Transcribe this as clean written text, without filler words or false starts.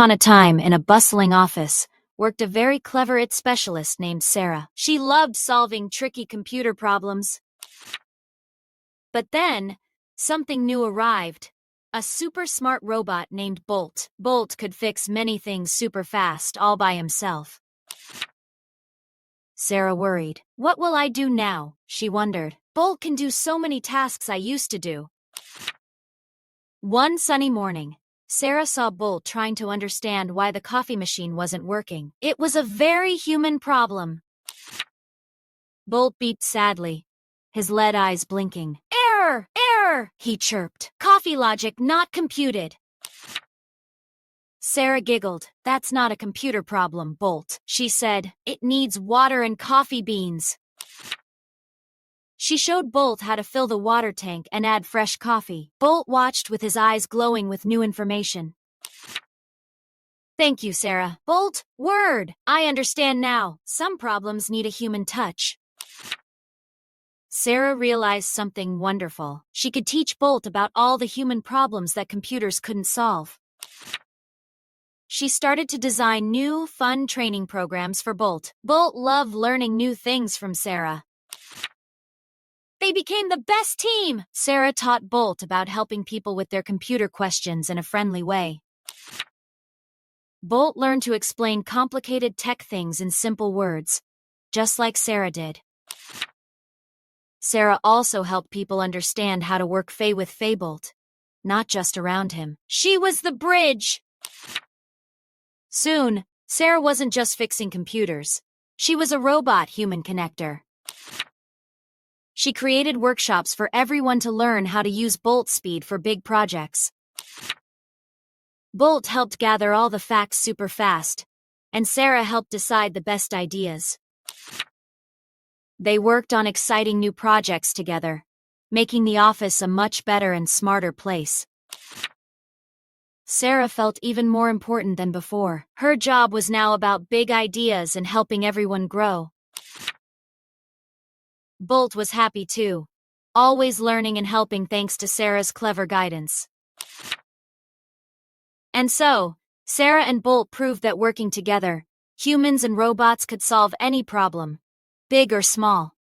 On a time, in a bustling office, worked a very clever IT specialist named Sarah. She loved solving tricky computer problems. But then, something new arrived. A super smart robot named Bolt. Bolt could fix many things super fast all by himself. Sarah worried. What will I do now? She wondered. Bolt can do so many tasks I used to do. One sunny morning, Sarah saw Bolt trying to understand why the coffee machine wasn't working. It was a very human problem. Bolt beeped sadly, his lead eyes blinking. Error! Error! He chirped. Coffee logic not computed. Sarah giggled. That's not a computer problem, Bolt, she said. It needs water and coffee beans. She showed Bolt how to fill the water tank and add fresh coffee. Bolt watched with his eyes glowing with new information. Thank you, Sarah. Bolt, word! I understand now. Some problems need a human touch. Sarah realized something wonderful. She could teach Bolt about all the human problems that computers couldn't solve. She started to design new, fun training programs for Bolt. Bolt loved learning new things from Sarah. They became the best team! Sarah taught Bolt about helping people with their computer questions in a friendly way. Bolt learned to explain complicated tech things in simple words, just like Sarah did. Sarah also helped people understand how to work with Bolt, not just around him. She was the bridge! Soon, Sarah wasn't just fixing computers. She was a robot-human connector. She created workshops for everyone to learn how to use Bolt speed for big projects. Bolt helped gather all the facts super fast, and Sarah helped decide the best ideas. They worked on exciting new projects together, making the office a much better and smarter place. Sarah felt even more important than before. Her job was now about big ideas and helping everyone grow. Bolt was happy too, always learning and helping thanks to Sarah's clever guidance. And so, Sarah and Bolt proved that working together, humans and robots could solve any problem, big or small.